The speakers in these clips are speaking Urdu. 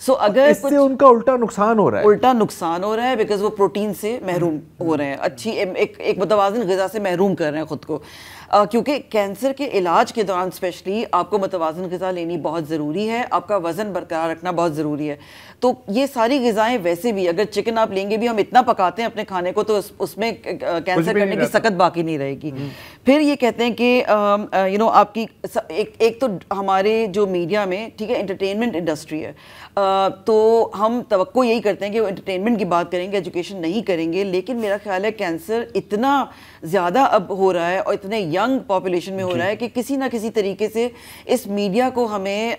سو اگر اس سے ان کا الٹا نقصان ہو رہا ہے بیکاز وہ پروٹین سے محروم ہو رہے ہیں, اچھی ایک متوازن غذا سے محروم کر رہے ہیں خود کو, کیونکہ کینسر کے علاج کے دوران اسپیشلی آپ کو متوازن غذا لینی بہت ضروری ہے, آپ کا وزن برقرار رکھنا بہت ضروری ہے. تو یہ ساری غذائیں ویسے بھی اگر چکن آپ لیں گے بھی, ہم اتنا پکاتے ہیں اپنے کھانے کو تو اس میں کینسر کرنے کی سکت باقی نہیں رہے گی. پھر یہ کہتے ہیں کہ آپ کی ایک تو ہمارے جو میڈیا میں ٹھیک ہے انٹرٹینمنٹ انڈسٹری ہے, تو ہم توقع یہی کرتے ہیں کہ وہ انٹرٹینمنٹ کی بات کریں گے, ایجوکیشن نہیں کریں گے. لیکن میرا خیال ہے کینسر اتنا زیادہ اب ہو رہا ہے اور اتنے ینگ پاپولیشن میں ہو رہا ہے کہ کسی نہ کسی طریقے سے اس میڈیا کو ہمیں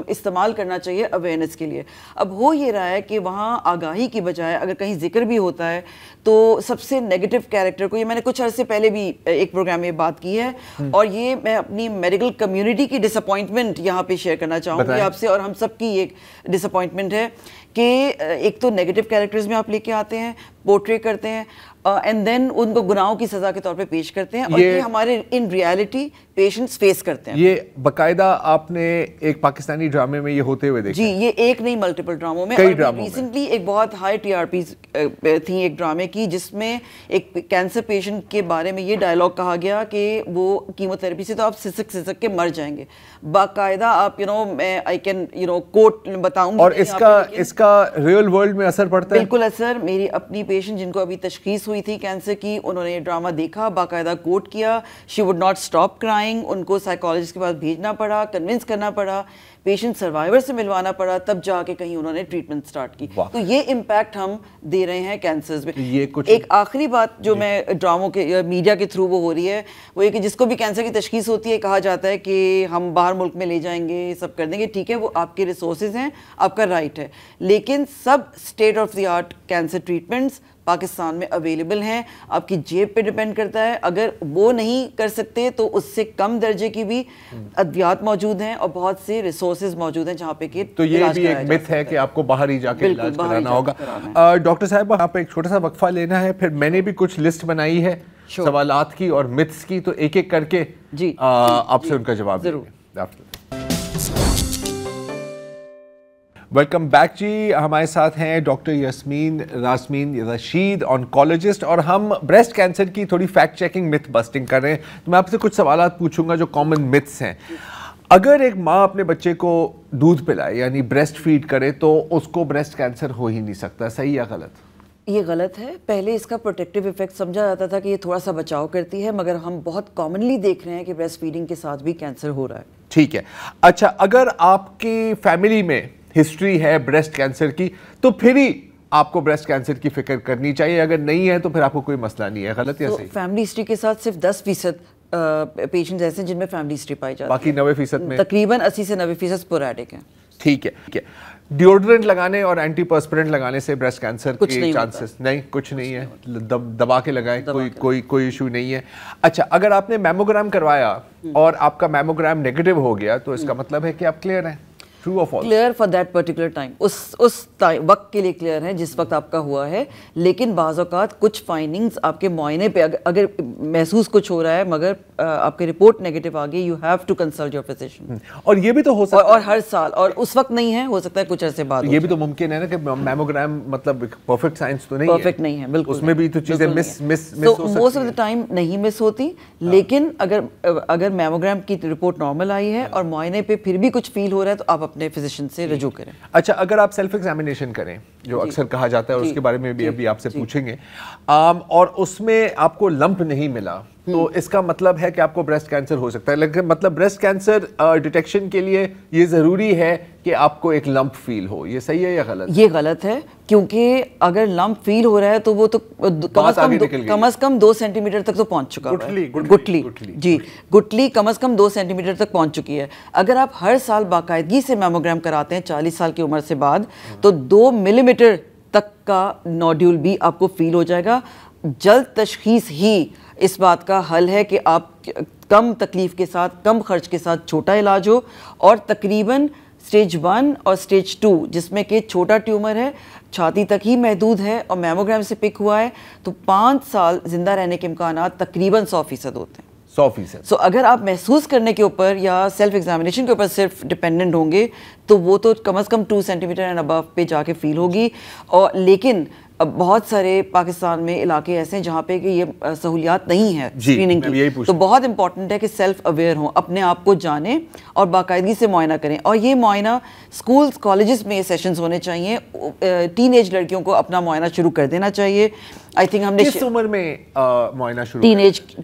استعمال کرنا چاہیے اویئرنیس کے لیے. اب ہو یہ رہا ہے کہ وہاں آگاہی کی بجائے اگر کہیں ذکر بھی ہوتا ہے تو سب سے نیگیٹو کیریکٹر کو, یہ میں نے کچھ عرصے پہلے بھی ایک پروگرام میں بات کی ہے, اور یہ میں اپنی میڈیکل کمیونٹی کی ڈس اپوائنٹمنٹ یہاں پہ شیئر کرنا چاہوں گی آپ سے, اور ہم سب کی ایک ڈس اپوائنٹمنٹ ہے کہ ایک تو نیگیٹو کیریکٹرز میں آپ لے کے آتے ہیں, پورٹری کرتے ہیں, اینڈ دین ان کو گناہوں کی سزا کے طور پہ پیش کرتے ہیں, اور یہ ہمارے ان ریالٹی پیشنٹس فیس کرتے ہیں. یہ باقاعدہ آپ نے ایک پاکستانی ڈرامے میں یہ ہوتے ہوئے دیکھا؟ جی, یہ ایک نہیں ملٹیپل ڈراموں میں. اور ریسنٹلی ایک بہت ہائی ٹی آر پی تھی ایک ڈرامے کی, جس میں ایک کینسر پیشنٹ کے بارے میں یہ ڈائلاگ کہا گیا کہ وہ کیمو تھراپی سے تو آپ سسک کے مر جائیں گے. باقاعدہ آپ میں آئی کین کوٹ بتاؤں گی. اور اس کا ریئل ورلڈ میں اثر پڑتا ہے؟ بالکل اثر. میری اپنی پیشنٹ جن کو ابھی تشخیص ہوئی تھی کینسر کی, انہوں نے یہ ڈرامہ دیکھا, باقاعدہ کوٹ کیا, she would not stop crying, ان کو سائیکالوجسٹ کے پاس بھیجنا پڑا, کنونس کرنا پڑا, پیشنٹ سروائیور سے ملوانا پڑا, تب جا کے کہیں انہوں نے ٹریٹمنٹ سٹارٹ کی. تو یہ امپیکٹ ہم دے رہے ہیں کینسرز میں. ایک آخری بات جو میں ڈراموں کے میڈیا کے تھرو وہ ہو رہی ہے وہ یہ کہ جس کو بھی کینسر کی تشخیص ہوتی ہے کہا جاتا ہے کہ ہم باہر ملک میں لے جائیں گے, سب کر دیں گے. ٹھیک ہے, وہ آپ کے ریسورسز ہیں, آپ کا رائٹ ہے, لیکن سب state of the art cancer treatments Pakistan میں اویلیبل ہیں. آپ کی جیب پہ ڈیپینڈ کرتا ہے, اگر وہ نہیں کر سکتے تو اس سے کم درجے کی بھی ادویات موجود ہیں اور بہت سے ریسورسز موجود ہیں جہاں پہ کہ تو یہ بھی ایک مت ہے کہ آپ کو باہر ہی جا کے علاج کرانا ہوگا. ڈاکٹر صاحب آپ ایک چھوٹا سا وقفہ لینا ہے, پھر میں نے بھی کچھ لسٹ بنائی ہے سوالات کی اور متس کی, تو ایک ایک کر کے آپ سے ان کا جواب ضرور. ویلکم بیک جی. ہمارے ساتھ ہیں ڈاکٹر یاسمین رشید, آنکولوجسٹ, اور ہم بریسٹ کینسر کی تھوڑی فیکٹ چیکنگ, متھ بسٹنگ کر رہے ہیں. تو میں آپ سے کچھ سوالات پوچھوں گا جو کامن متھس ہیں. اگر ایک ماں اپنے بچے کو دودھ پلائے یعنی بریسٹ فیڈ کرے تو اس کو بریسٹ کینسر ہو ہی نہیں سکتا, صحیح یا غلط؟ یہ غلط ہے. پہلے اس کا پروٹیکٹیو ایفیکٹ سمجھا جاتا تھا کہ یہ تھوڑا سا بچاؤ کرتی ہے, مگر ہم بہت کامنلی دیکھ رہے ہیں کہ بریسٹ فیڈنگ کے ساتھ بھی کینسر ہو رہا ہے. ٹھیک ہے. اچھا, اگر آپ کی فیملی میں ہسٹری ہے بریسٹ کینسر کی تو پھر ہی آپ کو بریسٹ کینسر کی فکر کرنی چاہیے, اگر نہیں ہے تو پھر آپ کو کوئی مسئلہ نہیں ہے, غلط یا صحیح؟ فیملی ہسٹری کے ساتھ صرف 10% پیشنٹس ایسے ہیں جن میں فیملی ہسٹری پائی جاتی ہے, باقی 90% میں تقریباً 80 سے 90% سپوریڈک ہیں. ٹھیک ہے. ڈیوڈرنٹ لگانے اور اینٹی پرسپرنٹ لگانے سے بریسٹ کینسر کے چانسز نہیں, کچھ نہیں ہے, دبا کے لگائیں, کوئی ایشو نہیں ہے. اچھا, اگر آپ نے میموگرام کروایا اور آپ کا میموگرام نیگیٹو ہو گیا تو اس کا مطلب ہے کہ آپ کلیئر ہیں, ٹرو اور false? Clear for that particular time, اس وقت کے لیے کلیئر ہے جس وقت آپ کا ہوا ہے. لیکن بعض اوقات کچھ فائنڈنگز آپ کے معائنے پہ اگر محسوس کچھ ہو رہا ہے مگر آپ کی رپورٹ نیگیٹو آ گئی, you have to consult your physician. اور یہ بھی تو ہو سکتا ہے, اور ہر سال, اور اس وقت نہیں ہے, ہو سکتا ہے کچھ عرصے بعد. یہ بھی تو ممکن ہے نا کہ میموگرام مطلب پرفیکٹ سائنس تو نہیں ہے, پرفیکٹ نہیں ہے, بالکل اس میں بھی تو چیزیں مس ہو سکتی ہیں. موسٹ آف دی ٹائم نہیں مس ہوتی, لیکن اگر میموگرام کی رپورٹ نارمل آئی ہے اور معائنے پہ پھر بھی کچھ فیل ہو رہا ہے تو آپ اپنے فزیشین سے رجوع کریں. اچھا, اگر آپ سیلف ایگزامینیشن کریں جو اکثر کہا جاتا ہے, اور اس کے بارے میں بھی ابھی آپ سے پوچھیں گے, اور اس میں آپ کو لمپ نہیں ملا تو اس کا مطلب ہے کہ آپ کو بریسٹ کینسر ہو سکتا ہے. لیکن مطلب بریسٹ کینسر ڈیٹیکشن کے لیے یہ ضروری ہے کہ آپ کو ایک لمپ فیل ہو, یہ صحیح ہے یا غلط؟ یہ غلط ہے, کیونکہ اگر لمپ فیل ہو رہا ہے تو وہ تو کم از کم 2 سینٹی میٹر تک تو پہنچ چکا ہے. گٹلی, جی گٹلی کم از کم 2 سینٹی میٹر تک پہنچ چکی ہے. اگر آپ ہر سال باقاعدگی سے میموگرام کراتے ہیں 40 سال کی عمر سے بعد, تو 2 ملی میٹر تک کا نوڈیول بھی آپ کو فیل ہو جائے گا. جلد تشخیص ہی اس بات کا حل ہے کہ آپ کم تکلیف کے ساتھ, کم خرچ کے ساتھ چھوٹا علاج ہو, اور تقریباً سٹیج 1 اور سٹیج 2 جس میں کہ چھوٹا ٹیومر ہے, چھاتی تک ہی محدود ہے اور میموگرام سے پک ہوا ہے, تو 5 سال زندہ رہنے کے امکانات تقریباً 100% ہوتے ہیں. 100%. سو اگر آپ محسوس کرنے کے اوپر یا سیلف ایگزامینیشن کے اوپر صرف ڈپینڈنٹ ہوں گے تو وہ تو کم از کم 2 سینٹی میٹر اینڈ ابو پہ جا کے فیل ہوگی. اور لیکن بہت سارے پاکستان میں علاقے ایسے ہیں جہاں پہ کہ یہ سہولیات نہیں ہے اسکریننگ کی, تو بہت امپورٹنٹ ہے کہ سیلف اویئر ہوں, اپنے آپ کو جانیں اور باقاعدگی سے معائنہ کریں. اور یہ معائنہ اسکولس کالجز میں یہ سیشنز ہونے چاہیے. ٹین ایج لڑکیوں کو اپنا معائنہ شروع کر دینا چاہیے. آئی تھنک ہم نے کس عمر میں معائنہ شروع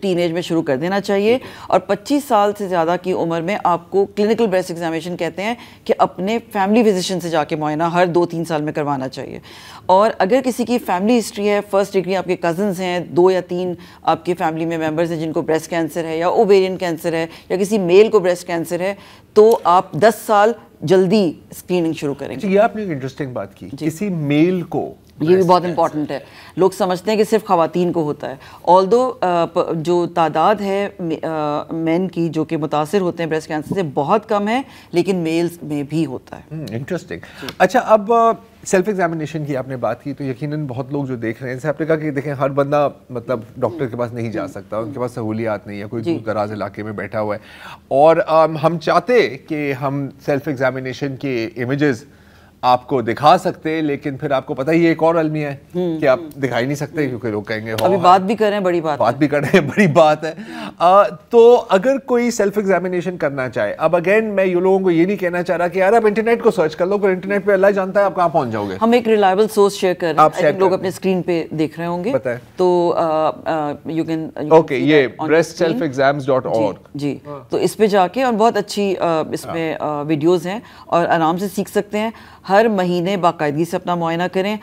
ٹین ایج میں شروع کر دینا چاہیے. اور 25 سال سے زیادہ کی عمر میں آپ کو کلینکل بریسٹ ایگزامینیشن کہتے ہیں کہ اپنے فیملی فزیشین سے جا کے معائنہ ہر 2-3 سال میں کروانا چاہیے. اور اگر کسی کی فیملی ہسٹری ہے, فرسٹ ڈگری آپ کے کزنز ہیں, 2 یا 3 آپ کے فیملی میں ممبرز ہیں جن کو بریسٹ کینسر ہے یا اوویرین کینسر ہے یا کسی میل کو بریسٹ کینسر ہے, تو آپ 10 سال جلدی اسکریننگ شروع کریں گے. یہ آپ نے ایک انٹرسٹنگ بات کی, کسی میل کو, یہ بھی بہت امپورٹنٹ ہے. لوگ سمجھتے ہیں کہ صرف خواتین کو ہوتا ہے, آلدو جو تعداد ہے مین کی جو کہ متاثر ہوتے ہیں بریسٹ کینسر سے بہت کم ہے, لیکن میلز میں بھی ہوتا ہے. انٹرسٹنگ. اچھا, اب سیلف ایگزامینیشن کی آپ نے بات کی تو یقیناً بہت لوگ جو دیکھ رہے ہیں, آپ نے کہا کہ دیکھیں ہر بندہ مطلب ڈاکٹر کے پاس نہیں جا سکتا, ان کے پاس سہولیات نہیں ہے, کوئی دور دراز علاقے میں بیٹھا ہوا ہے, اور ہم چاہتے کہ ہم سیلف ایگزامینیشن کے امیجز آپ کو دکھا سکتے, لیکن پھر آپ کو پتہ ہی ایک اور المیہ ہے کہ آپ دکھا ہی نہیں سکتے کیونکہ لوگ کہیں گے ابھی بات بھی کر رہے ہیں, بڑی بات بھی کر رہے ہیں, بڑی بات ہے. تو اگر کوئی سیلف ایگزامینیشن کرنا چاہے, اب اگین میں یہ لوگوں کو یہ نہیں کہنا چاہ رہا کہ یار آپ انٹرنیٹ کو سرچ کر لو, پر انٹرنیٹ پہ اللہ جانتا ہے آپ کہاں پہنچ جاؤ گے. ہم ایک ریلائبل سورس شیئر کر رہے ہیں, لوگ اپنے اسکرین پہ دیکھ رہے ہوں گے, تو یو کین اوکے, یہ breastselfexams.org, جی, تو اس پہ جا کے, اور بہت اچھی اس میں ویڈیوز ہیں اور آرام سے سیکھ سکتے ہیں. ہر مہینے باقاعدگی سے اپنا معائنہ کریں.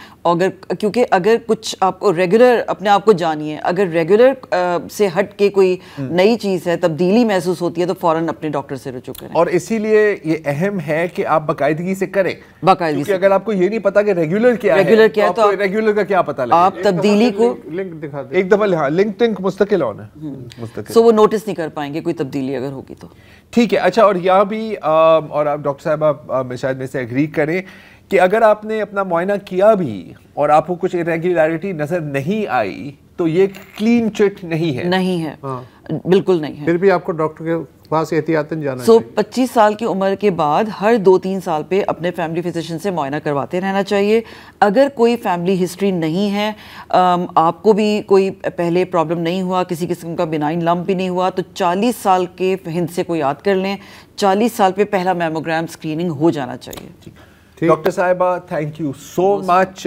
کیونکہ اگر کچھ آپ کو ریگولر اپنے آپ کو جانیے, اگر ریگولر سے ہٹ کے کوئی نئی چیز ہے, تبدیلی محسوس ہوتی ہے, تو فوراً اپنے ڈاکٹر سے رجوع کریں. اور اسی لیے یہ اہم ہے کہ آپ باقاعدگی سے کریں, باقاعدگی سے. اگر آپ کو یہ نہیں پتا کہ ریگولر کیا ہے تو ریگولر کا کیا پتا لگے, آپ تبدیلی کو لنک دکھا دیں ایک دفعہ, لنک مستقل ہونا ہے, سو وہ نوٹس نہیں کر پائیں گے کوئی تبدیلی اگر ہوگی تو. ٹھیک ہے. اچھا, اور یہاں بھی, اور آپ ڈاکٹر صاحبہ شاید میں سے ایگری کریں کہ اگر آپ نے اپنا معائنہ کیا بھی اور آپ کو کچھ irregularity نظر نہیں آئی تو یہ کلین چٹ نہیں ہے. نہیں ہے, بالکل نہیں ہے. پھر بھی آپ کو ڈاکٹر کے پاس احتیاطاً جانا چاہیے. 25 سال کی عمر کے بعد ہر 2-3 سال پہ اپنے فیملی فزیشین سے معائنہ کرواتے رہنا چاہیے. اگر کوئی فیملی ہسٹری نہیں ہے, آپ کو بھی کوئی پہلے پرابلم نہیں ہوا, کسی قسم کا بینائن لمپ بھی نہیں ہوا, تو 40 سال کے ہند سے کو یاد کر لیں, 40 سال پہ پہلا میموگرام اسکریننگ ہو جانا چاہیے. ڈاکٹر صاحبہ تھینک یو سو مچ.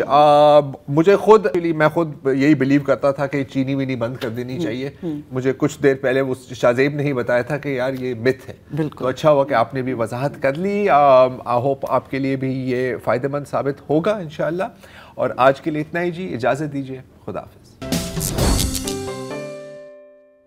میں خود یہی بلیو کرتا تھا کہ چینی وینی بند کر دینی چاہیے. مجھے کچھ دیر پہلے وہ شاہزیب نے ہی بتایا تھا کہ یار یہ مت ہے, تو اچھا ہوا کہ آپ نے بھی وضاحت کر لی. آئی ہوپ آپ کے لیے بھی یہ فائدہ مند ثابت ہوگا انشاءاللہ. اور آج کے لیے اتنا ہی جی, اجازت دیجیے, خدا حافظ.